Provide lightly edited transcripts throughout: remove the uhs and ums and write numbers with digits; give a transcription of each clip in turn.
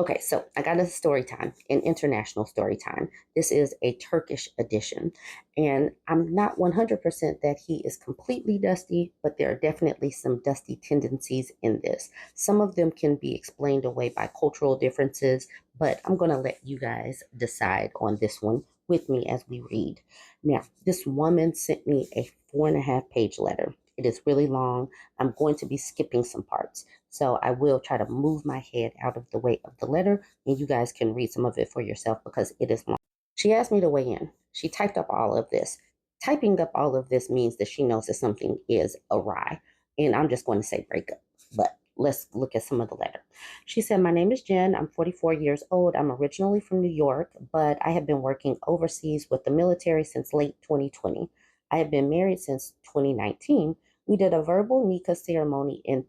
Okay, so I got a story time, an international story time. This is a Turkish edition. And I'm not 100% that he is completely dusty, but there are definitely some dusty tendencies in this. Some of them can be explained away by cultural differences, but I'm going to let you guys decide on this one with me as we read. Now, this woman sent me a 4.5 page letter. It is really long. I'm going to be skipping some parts. So I will try to move my head out of the way of the letter, and you guys can read some of it for yourself because it is long. She asked me to weigh in. She typed up all of this. Typing up all of this means that she knows that something is awry, and I'm just going to say breakup. But let's look at some of the letter. She said, "My name is Jen. I'm 44 years old. I'm originally from New York, but I have been working overseas with the military since late 2020. I have been married since 2019. We did a verbal Nika ceremony in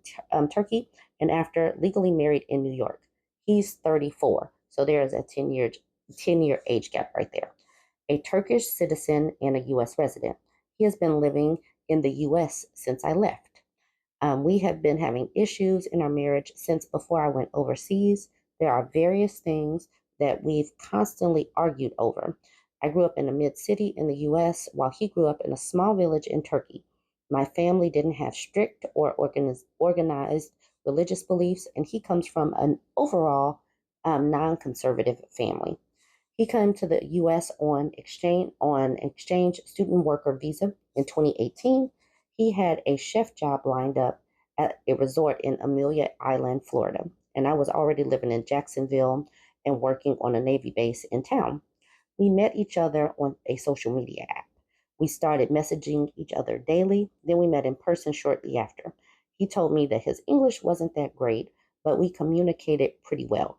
Turkey and after legally married in New York. He's 34, so there is a 10-year age gap right there. A Turkish citizen and a U.S. resident. He has been living in the U.S. since I left. We have been having issues in our marriage since before I went overseas. There are various things that we've constantly argued over. I grew up in a mid city in the US while he grew up in a small village in Turkey. My family didn't have strict or organized religious beliefs, and he comes from an overall non conservative family. He came to the U.S. on exchange student worker visa in 2018. He had a chef job lined up at a resort in Amelia Island, Florida, and I was already living in Jacksonville and working on a Navy base in town. We met each other on a social media app. We started messaging each other daily, then we met in person shortly after. He told me that his English wasn't that great, but we communicated pretty well.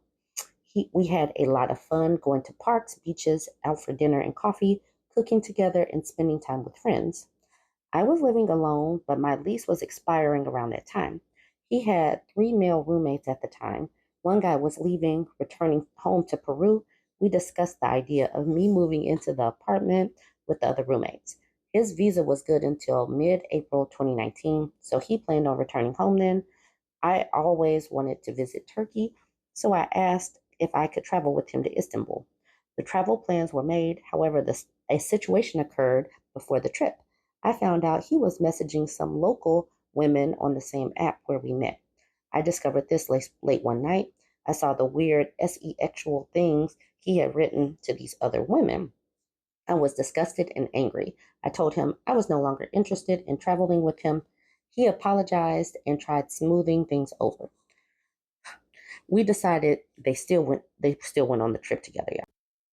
We had a lot of fun going to parks, beaches, out for dinner and coffee, cooking together, and spending time with friends. I was living alone, but my lease was expiring around that time. He had three male roommates at the time. One guy was leaving, returning home to Peru. We discussed the idea of me moving into the apartment with the other roommates. His visa was good until mid April 2019, so he planned on returning home then. I always wanted to visit Turkey, so I asked if I could travel with him to Istanbul. The travel plans were made, however, a situation occurred before the trip. I found out he was messaging some local women on the same app where we met. I discovered this late one night. I saw the weird sexual things he had written to these other women. I was disgusted and angry. I told him I was no longer interested in traveling with him. He apologized and tried smoothing things over. They still went on the trip together. Yeah.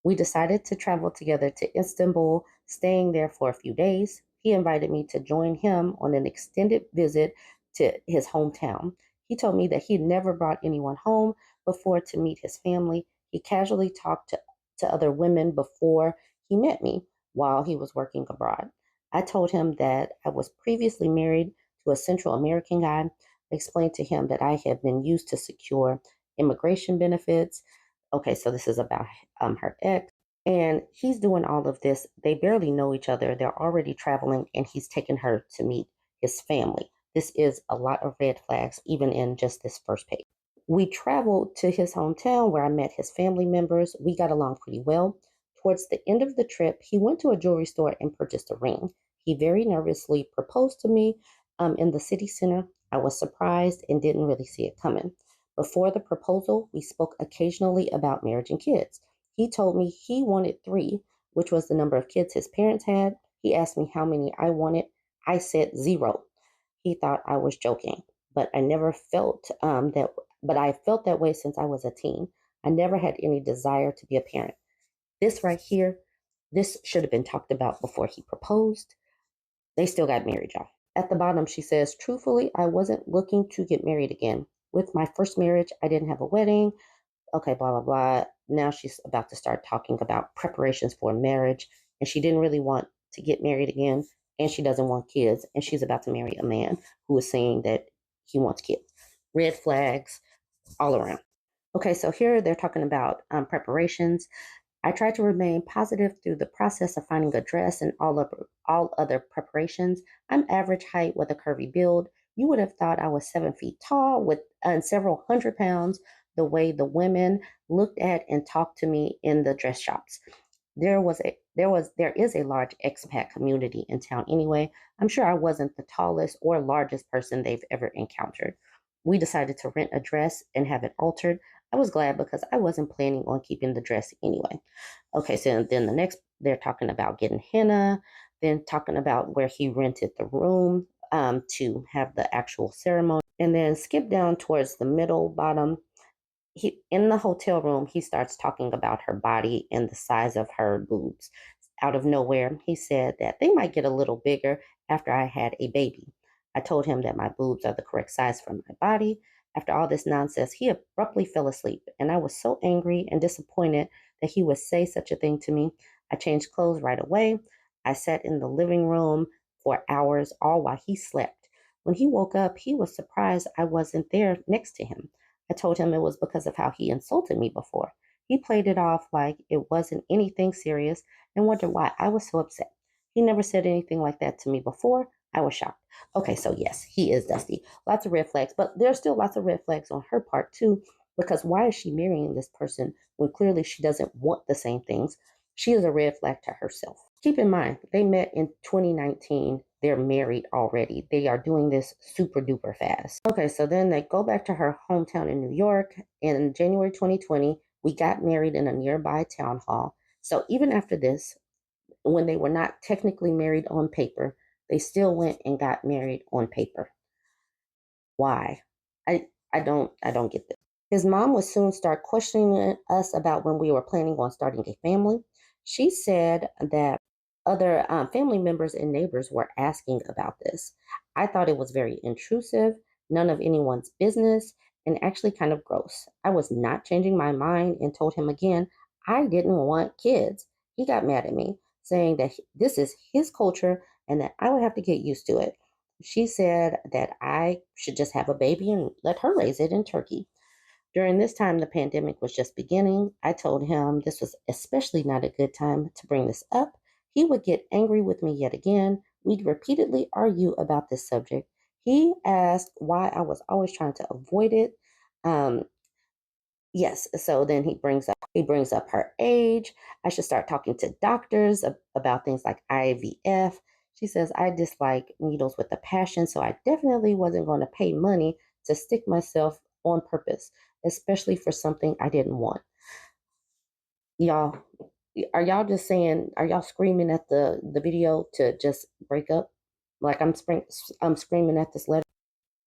We decided to travel together to Istanbul, staying there for a few days. He invited me to join him on an extended visit to his hometown. He told me that he'd never brought anyone home before to meet his family. He casually talked to other women before he met me while he was working abroad. I told him that I was previously married to a Central American guy. I explained to him that I had been used to secure immigration benefits. Okay, so this is about her ex. And he's doing all of this. They barely know each other. They're already traveling, and he's taken her to meet his family. This is a lot of red flags, even in just this first page. We traveled to his hometown where I met his family members. We got along pretty well. Towards the end of the trip, he went to a jewelry store and purchased a ring. He very nervously proposed to me in the city center. I was surprised and didn't really see it coming. Before the proposal, we spoke occasionally about marriage and kids. He told me he wanted three, which was the number of kids his parents had. He asked me how many I wanted. I said zero. He thought I was joking, but I never felt that. But I felt that way since I was a teen. I never had any desire to be a parent. This right here, this should have been talked about before he proposed. They still got married, y'all. At the bottom, she says, truthfully, I wasn't looking to get married again. With my first marriage, I didn't have a wedding. Okay, blah, blah, blah. Now she's about to start talking about preparations for marriage, and she didn't really want to get married again, and she doesn't want kids, and she's about to marry a man who is saying that he wants kids. Red flags all around. Okay, so here they're talking about preparations. I tried to remain positive through the process of finding a dress and all other preparations. I'm average height with a curvy build. You would have thought I was 7 feet tall with and several hundred pounds, the way the women looked at and talked to me in the dress shops. There is a large expat community in town anyway. I'm sure I wasn't the tallest or largest person they've ever encountered. We decided to rent a dress and have it altered. I was glad because I wasn't planning on keeping the dress anyway. Okay, so then the next, they're talking about getting henna, then talking about where he rented the room to have the actual ceremony, and then skip down towards the middle bottom. He in the hotel room, he starts talking about her body and the size of her boobs. Out of nowhere, he said that they might get a little bigger after I had a baby. I told him that my boobs are the correct size for my body. After all this nonsense, he abruptly fell asleep, and I was so angry and disappointed that he would say such a thing to me. I changed clothes right away. I sat in the living room for hours, all while he slept. When he woke up, he was surprised I wasn't there next to him. I told him it was because of how he insulted me before. He played it off like it wasn't anything serious and wondered why I was so upset. He never said anything like that to me before. I was shocked. Okay, so yes, he is dusty. Lots of red flags, but there's still lots of red flags on her part too, because why is she marrying this person when clearly she doesn't want the same things? She is a red flag to herself. Keep in mind, they met in 2019. They're married already. They are doing this super duper fast. Okay, so then they go back to her hometown in New York. In January 2020, we got married in a nearby town hall. So even after this, when they were not technically married on paper, they still went and got married on paper. Why? I don't get this. His mom would soon start questioning us about when we were planning on starting a family. She said that other family members and neighbors were asking about this. I thought it was very intrusive, none of anyone's business, and actually kind of gross. I was not changing my mind and told him again I didn't want kids. He got mad at me, saying that this is his culture and that I would have to get used to it. She said that I should just have a baby and let her raise it in Turkey. During this time, the pandemic was just beginning. I told him this was especially not a good time to bring this up. He would get angry with me yet again. We'd repeatedly argue about this subject. He asked why I was always trying to avoid it. Um, Yes, so then he brings up her age. I should start talking to doctors about things like IVF. She says I dislike needles with a passion, so I definitely wasn't going to pay money to stick myself on purpose, especially for something I didn't want. Y'all, are y'all screaming at the video to just break up? Like I'm screaming at this letter.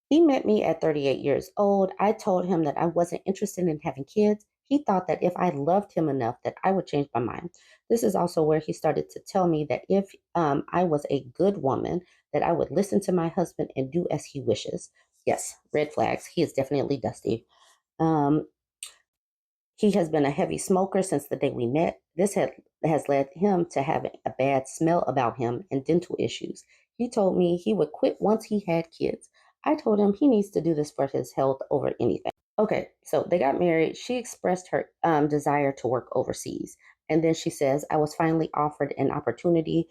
He met me at 38 years old. I told him that I wasn't interested in having kids. He thought that if I loved him enough that I would change my mind. This is also where he started to tell me that if I was a good woman, that I would listen to my husband and do as he wishes. Yes, red flags. He is definitely dusty. Um, he has been a heavy smoker since the day we met. Has led him to having a bad smell about him and dental issues. He told me he would quit once he had kids. I told him he needs to do this for his health over anything. Okay, so they got married. She expressed her desire to work overseas. And then she says, I was finally offered an opportunity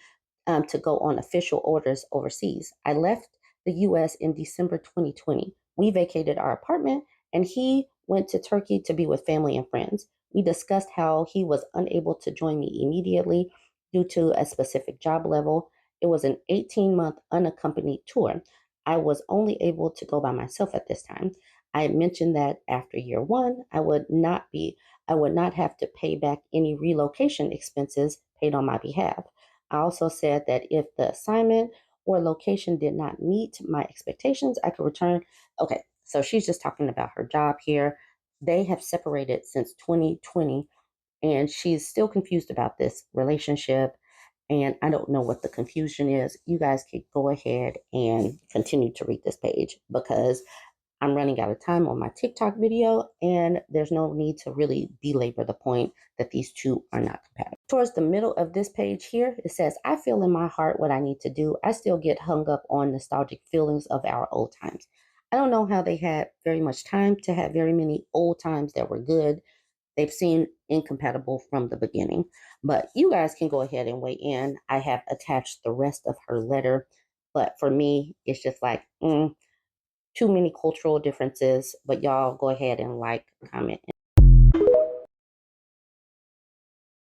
to go on official orders overseas. I left the US in December 2020. We vacated our apartment and he went to Turkey to be with family and friends. We discussed how he was unable to join me immediately due to a specific job level. It was an 18-month unaccompanied tour. I was only able to go by myself at this time. I mentioned that after year one, I would not have to pay back any relocation expenses paid on my behalf. I also said that if the assignment or location did not meet my expectations, I could return. Okay, so she's just talking about her job here. They have separated since 2020, and she's still confused about this relationship. And I don't know what the confusion is. You guys can go ahead and continue to read this page because I'm running out of time on my TikTok video, and there's no need to really belabor the point that these two are not compatible. Towards the middle of this page here, it says, I feel in my heart what I need to do. I still get hung up on nostalgic feelings of our old times. I don't know how they had very much time to have very many old times that were good. They've seemed incompatible from the beginning. But you guys can go ahead and weigh in. I have attached the rest of her letter. But for me, it's just like, too many cultural differences, but y'all go ahead and like, comment,